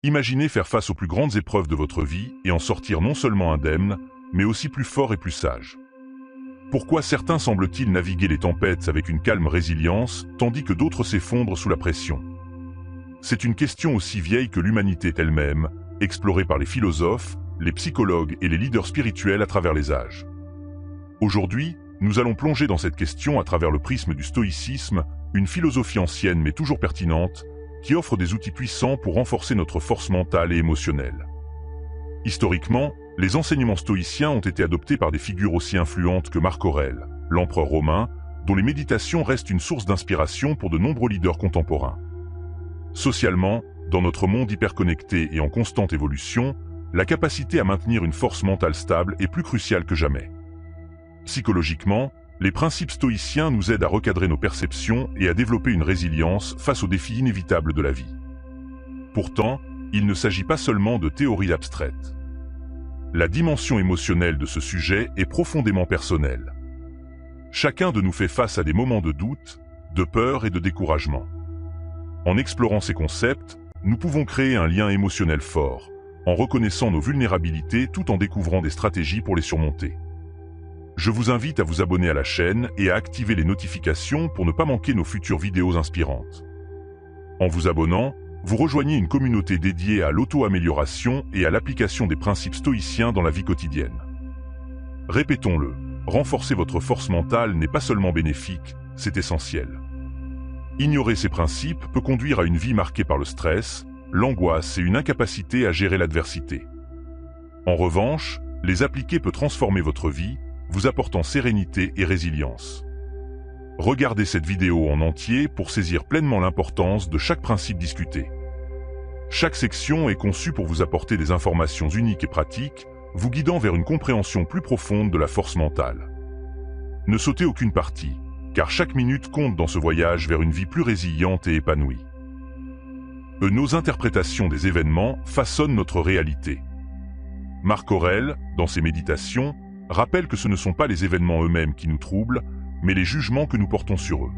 Imaginez faire face aux plus grandes épreuves de votre vie et en sortir non seulement indemne, mais aussi plus fort et plus sage. Pourquoi certains semblent-ils naviguer les tempêtes avec une calme résilience, tandis que d'autres s'effondrent sous la pression? C'est une question aussi vieille que l'humanité elle-même, explorée par les philosophes, les psychologues et les leaders spirituels à travers les âges. Aujourd'hui, nous allons plonger dans cette question à travers le prisme du stoïcisme, une philosophie ancienne mais toujours pertinente, qui offre des outils puissants pour renforcer notre force mentale et émotionnelle. Historiquement, les enseignements stoïciens ont été adoptés par des figures aussi influentes que Marc Aurèle, l'empereur romain, dont les méditations restent une source d'inspiration pour de nombreux leaders contemporains. Socialement, dans notre monde hyperconnecté et en constante évolution, la capacité à maintenir une force mentale stable est plus cruciale que jamais. Psychologiquement, les principes stoïciens nous aident à recadrer nos perceptions et à développer une résilience face aux défis inévitables de la vie. Pourtant, il ne s'agit pas seulement de théories abstraites. La dimension émotionnelle de ce sujet est profondément personnelle. Chacun de nous fait face à des moments de doute, de peur et de découragement. En explorant ces concepts, nous pouvons créer un lien émotionnel fort, en reconnaissant nos vulnérabilités tout en découvrant des stratégies pour les surmonter. Je vous invite à vous abonner à la chaîne et à activer les notifications pour ne pas manquer nos futures vidéos inspirantes. En vous abonnant, vous rejoignez une communauté dédiée à l'auto-amélioration et à l'application des principes stoïciens dans la vie quotidienne. Répétons-le, renforcer votre force mentale n'est pas seulement bénéfique, c'est essentiel. Ignorer ces principes peut conduire à une vie marquée par le stress, l'angoisse et une incapacité à gérer l'adversité. En revanche, les appliquer peut transformer votre vie, vous apportant sérénité et résilience. Regardez cette vidéo en entier pour saisir pleinement l'importance de chaque principe discuté. Chaque section est conçue pour vous apporter des informations uniques et pratiques, vous guidant vers une compréhension plus profonde de la force mentale. Ne sautez aucune partie, car chaque minute compte dans ce voyage vers une vie plus résiliente et épanouie. Nos interprétations des événements façonnent notre réalité. Marc Aurèle, dans ses méditations, rappelle que ce ne sont pas les événements eux-mêmes qui nous troublent, mais les jugements que nous portons sur eux.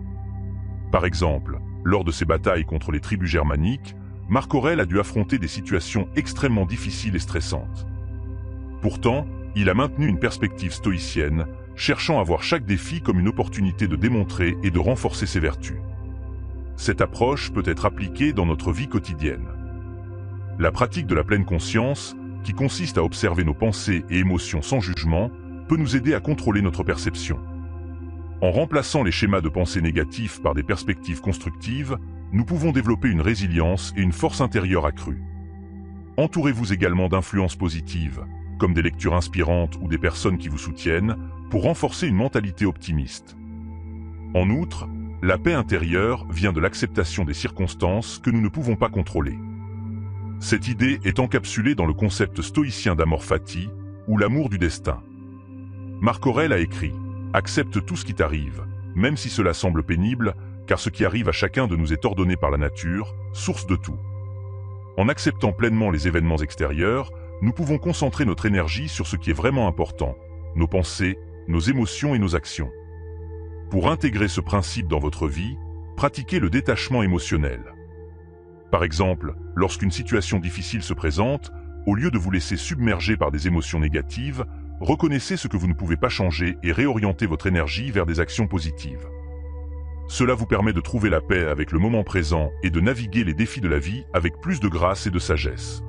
Par exemple, lors de ses batailles contre les tribus germaniques, Marc Aurèle a dû affronter des situations extrêmement difficiles et stressantes. Pourtant, il a maintenu une perspective stoïcienne, cherchant à voir chaque défi comme une opportunité de démontrer et de renforcer ses vertus. Cette approche peut être appliquée dans notre vie quotidienne. La pratique de la pleine conscience, qui consiste à observer nos pensées et émotions sans jugement, peut nous aider à contrôler notre perception. En remplaçant les schémas de pensée négatifs par des perspectives constructives, nous pouvons développer une résilience et une force intérieure accrue. Entourez-vous également d'influences positives, comme des lectures inspirantes ou des personnes qui vous soutiennent, pour renforcer une mentalité optimiste. En outre, la paix intérieure vient de l'acceptation des circonstances que nous ne pouvons pas contrôler. Cette idée est encapsulée dans le concept stoïcien d'amor fati, ou l'amour du destin. Marc Aurèle a écrit « Accepte tout ce qui t'arrive, même si cela semble pénible, car ce qui arrive à chacun de nous est ordonné par la nature, source de tout. » En acceptant pleinement les événements extérieurs, nous pouvons concentrer notre énergie sur ce qui est vraiment important, nos pensées, nos émotions et nos actions. Pour intégrer ce principe dans votre vie, pratiquez le détachement émotionnel. Par exemple, lorsqu'une situation difficile se présente, au lieu de vous laisser submerger par des émotions négatives, reconnaissez ce que vous ne pouvez pas changer et réorientez votre énergie vers des actions positives. Cela vous permet de trouver la paix avec le moment présent et de naviguer les défis de la vie avec plus de grâce et de sagesse.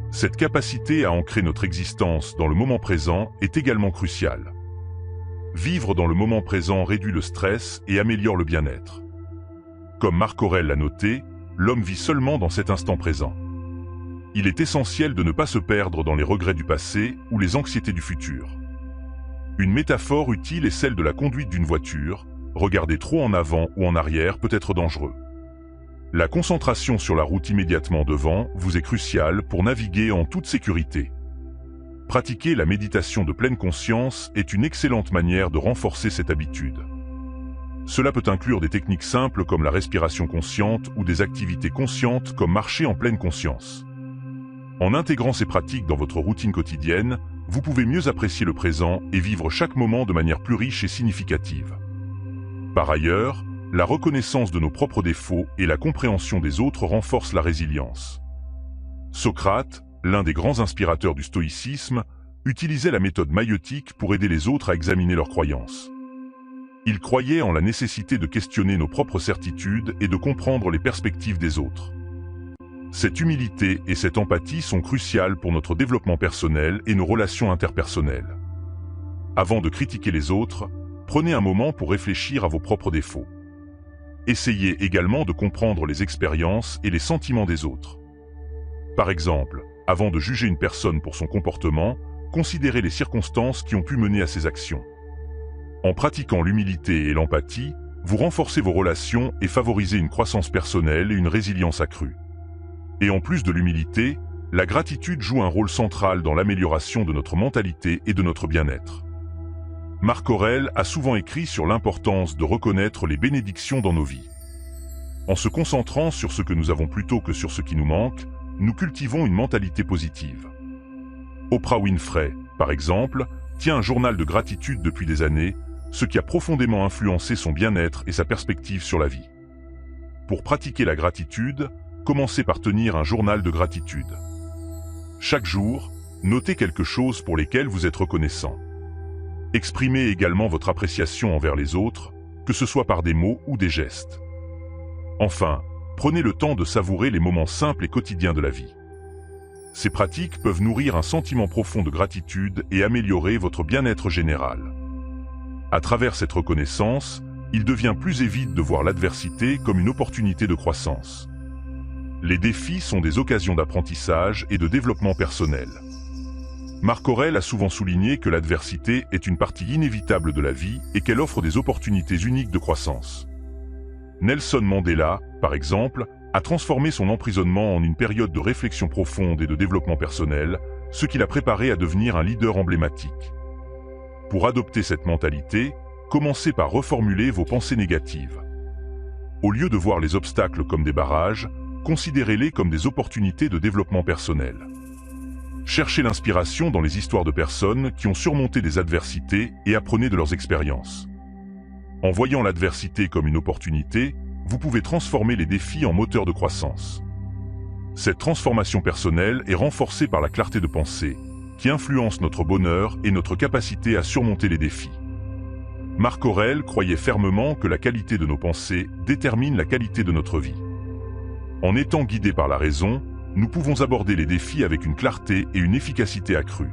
Cette capacité à ancrer notre existence dans le moment présent est également cruciale. Vivre dans le moment présent réduit le stress et améliore le bien-être. Comme Marc Aurèle l'a noté, l'homme vit seulement dans cet instant présent. Il est essentiel de ne pas se perdre dans les regrets du passé ou les anxiétés du futur. Une métaphore utile est celle de la conduite d'une voiture. Regarder trop en avant ou en arrière peut être dangereux. La concentration sur la route immédiatement devant vous est cruciale pour naviguer en toute sécurité. Pratiquer la méditation de pleine conscience est une excellente manière de renforcer cette habitude. Cela peut inclure des techniques simples comme la respiration consciente ou des activités conscientes comme marcher en pleine conscience. En intégrant ces pratiques dans votre routine quotidienne, vous pouvez mieux apprécier le présent et vivre chaque moment de manière plus riche et significative. Par ailleurs, la reconnaissance de nos propres défauts et la compréhension des autres renforcent la résilience. Socrate, l'un des grands inspirateurs du stoïcisme, utilisait la méthode maïeutique pour aider les autres à examiner leurs croyances. Il croyait en la nécessité de questionner nos propres certitudes et de comprendre les perspectives des autres. Cette humilité et cette empathie sont cruciales pour notre développement personnel et nos relations interpersonnelles. Avant de critiquer les autres, prenez un moment pour réfléchir à vos propres défauts. Essayez également de comprendre les expériences et les sentiments des autres. Par exemple, avant de juger une personne pour son comportement, considérez les circonstances qui ont pu mener à ses actions. En pratiquant l'humilité et l'empathie, vous renforcez vos relations et favorisez une croissance personnelle et une résilience accrue. Et en plus de l'humilité, la gratitude joue un rôle central dans l'amélioration de notre mentalité et de notre bien-être. Marc Aurèle a souvent écrit sur l'importance de reconnaître les bénédictions dans nos vies. En se concentrant sur ce que nous avons plutôt que sur ce qui nous manque, nous cultivons une mentalité positive. Oprah Winfrey, par exemple, tient un journal de gratitude depuis des années, ce qui a profondément influencé son bien-être et sa perspective sur la vie. Pour pratiquer la gratitude, commencez par tenir un journal de gratitude. Chaque jour, notez quelque chose pour lesquels vous êtes reconnaissant. Exprimez également votre appréciation envers les autres, que ce soit par des mots ou des gestes. Enfin, prenez le temps de savourer les moments simples et quotidiens de la vie. Ces pratiques peuvent nourrir un sentiment profond de gratitude et améliorer votre bien-être général. À travers cette reconnaissance, il devient plus évident de voir l'adversité comme une opportunité de croissance. Les défis sont des occasions d'apprentissage et de développement personnel. Marc Aurèle a souvent souligné que l'adversité est une partie inévitable de la vie et qu'elle offre des opportunités uniques de croissance. Nelson Mandela, par exemple, a transformé son emprisonnement en une période de réflexion profonde et de développement personnel, ce qui l'a préparé à devenir un leader emblématique. Pour adopter cette mentalité, commencez par reformuler vos pensées négatives. Au lieu de voir les obstacles comme des barrages, considérez-les comme des opportunités de développement personnel. Cherchez l'inspiration dans les histoires de personnes qui ont surmonté des adversités et apprenez de leurs expériences. En voyant l'adversité comme une opportunité, vous pouvez transformer les défis en moteur de croissance. Cette transformation personnelle est renforcée par la clarté de pensée, qui influence notre bonheur et notre capacité à surmonter les défis. Marc Aurèle croyait fermement que la qualité de nos pensées détermine la qualité de notre vie. En étant guidés par la raison, nous pouvons aborder les défis avec une clarté et une efficacité accrues.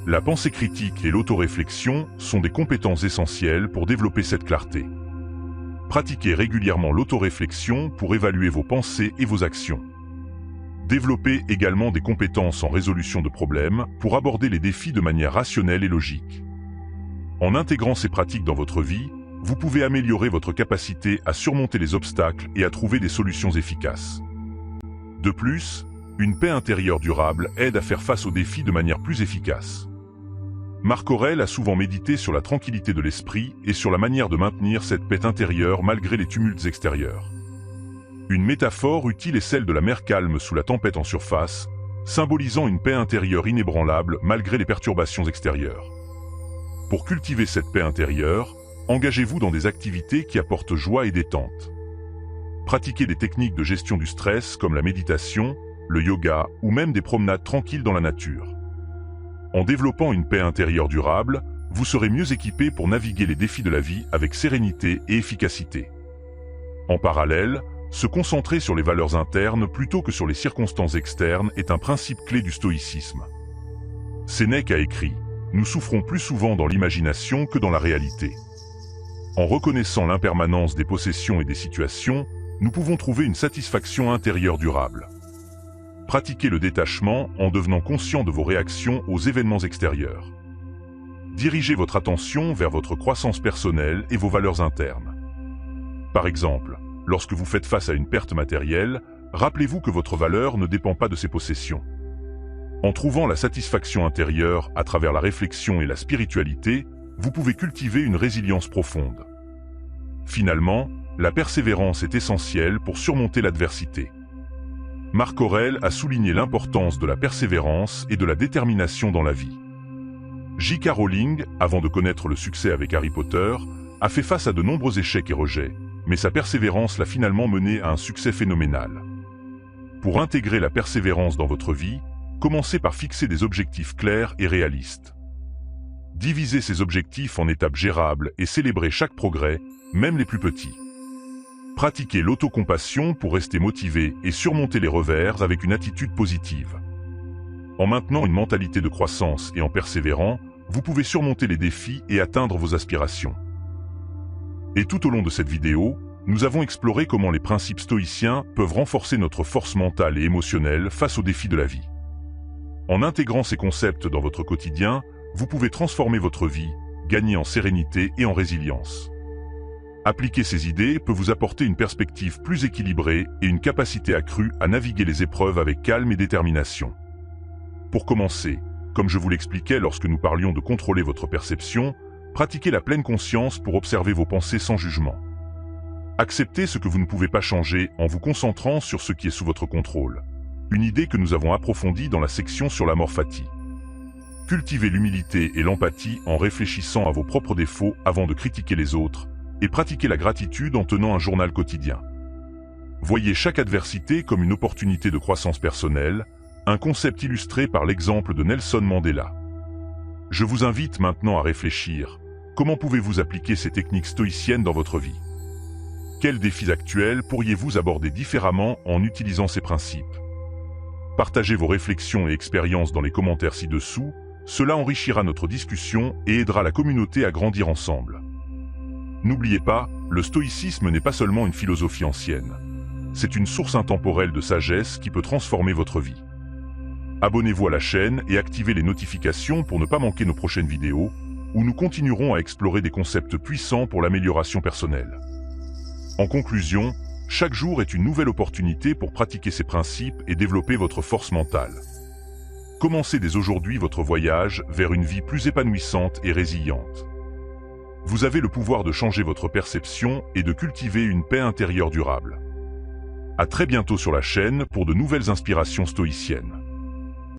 La pensée critique et l'autoréflexion sont des compétences essentielles pour développer cette clarté. Pratiquez régulièrement l'autoréflexion pour évaluer vos pensées et vos actions. Développez également des compétences en résolution de problèmes pour aborder les défis de manière rationnelle et logique. En intégrant ces pratiques dans votre vie, vous pouvez améliorer votre capacité à surmonter les obstacles et à trouver des solutions efficaces. De plus, une paix intérieure durable aide à faire face aux défis de manière plus efficace. Marc Aurèle a souvent médité sur la tranquillité de l'esprit et sur la manière de maintenir cette paix intérieure malgré les tumultes extérieurs. Une métaphore utile est celle de la mer calme sous la tempête en surface, symbolisant une paix intérieure inébranlable malgré les perturbations extérieures. Pour cultiver cette paix intérieure, engagez-vous dans des activités qui apportent joie et détente. Pratiquez des techniques de gestion du stress comme la méditation, le yoga ou même des promenades tranquilles dans la nature. En développant une paix intérieure durable, vous serez mieux équipé pour naviguer les défis de la vie avec sérénité et efficacité. En parallèle, se concentrer sur les valeurs internes plutôt que sur les circonstances externes est un principe clé du stoïcisme. Sénèque a écrit « Nous souffrons plus souvent dans l'imagination que dans la réalité ». En reconnaissant l'impermanence des possessions et des situations, nous pouvons trouver une satisfaction intérieure durable. Pratiquez le détachement en devenant conscient de vos réactions aux événements extérieurs. Dirigez votre attention vers votre croissance personnelle et vos valeurs internes. Par exemple, lorsque vous faites face à une perte matérielle, rappelez-vous que votre valeur ne dépend pas de ces possessions. En trouvant la satisfaction intérieure à travers la réflexion et la spiritualité, vous pouvez cultiver une résilience profonde. Finalement, la persévérance est essentielle pour surmonter l'adversité. Marc Aurèle a souligné l'importance de la persévérance et de la détermination dans la vie. J.K. Rowling, avant de connaître le succès avec Harry Potter, a fait face à de nombreux échecs et rejets, mais sa persévérance l'a finalement mené à un succès phénoménal. Pour intégrer la persévérance dans votre vie, commencez par fixer des objectifs clairs et réalistes. Divisez ces objectifs en étapes gérables et célébrez chaque progrès, même les plus petits. Pratiquez l'autocompassion pour rester motivé et surmonter les revers avec une attitude positive. En maintenant une mentalité de croissance et en persévérant, vous pouvez surmonter les défis et atteindre vos aspirations. Et tout au long de cette vidéo, nous avons exploré comment les principes stoïciens peuvent renforcer notre force mentale et émotionnelle face aux défis de la vie. En intégrant ces concepts dans votre quotidien, vous pouvez transformer votre vie, gagner en sérénité et en résilience. Appliquer ces idées peut vous apporter une perspective plus équilibrée et une capacité accrue à naviguer les épreuves avec calme et détermination. Pour commencer, comme je vous l'expliquais lorsque nous parlions de contrôler votre perception, pratiquez la pleine conscience pour observer vos pensées sans jugement. Acceptez ce que vous ne pouvez pas changer en vous concentrant sur ce qui est sous votre contrôle. Une idée que nous avons approfondie dans la section sur l'amor fati. Cultivez l'humilité et l'empathie en réfléchissant à vos propres défauts avant de critiquer les autres, et pratiquez la gratitude en tenant un journal quotidien. Voyez chaque adversité comme une opportunité de croissance personnelle, un concept illustré par l'exemple de Nelson Mandela. Je vous invite maintenant à réfléchir. Comment pouvez-vous appliquer ces techniques stoïciennes dans votre vie? Quels défis actuels pourriez-vous aborder différemment en utilisant ces principes? Partagez vos réflexions et expériences dans les commentaires ci-dessous, cela enrichira notre discussion et aidera la communauté à grandir ensemble. N'oubliez pas, le stoïcisme n'est pas seulement une philosophie ancienne. C'est une source intemporelle de sagesse qui peut transformer votre vie. Abonnez-vous à la chaîne et activez les notifications pour ne pas manquer nos prochaines vidéos, où nous continuerons à explorer des concepts puissants pour l'amélioration personnelle. En conclusion, chaque jour est une nouvelle opportunité pour pratiquer ces principes et développer votre force mentale. Commencez dès aujourd'hui votre voyage vers une vie plus épanouissante et résiliente. Vous avez le pouvoir de changer votre perception et de cultiver une paix intérieure durable. À très bientôt sur la chaîne pour de nouvelles inspirations stoïciennes.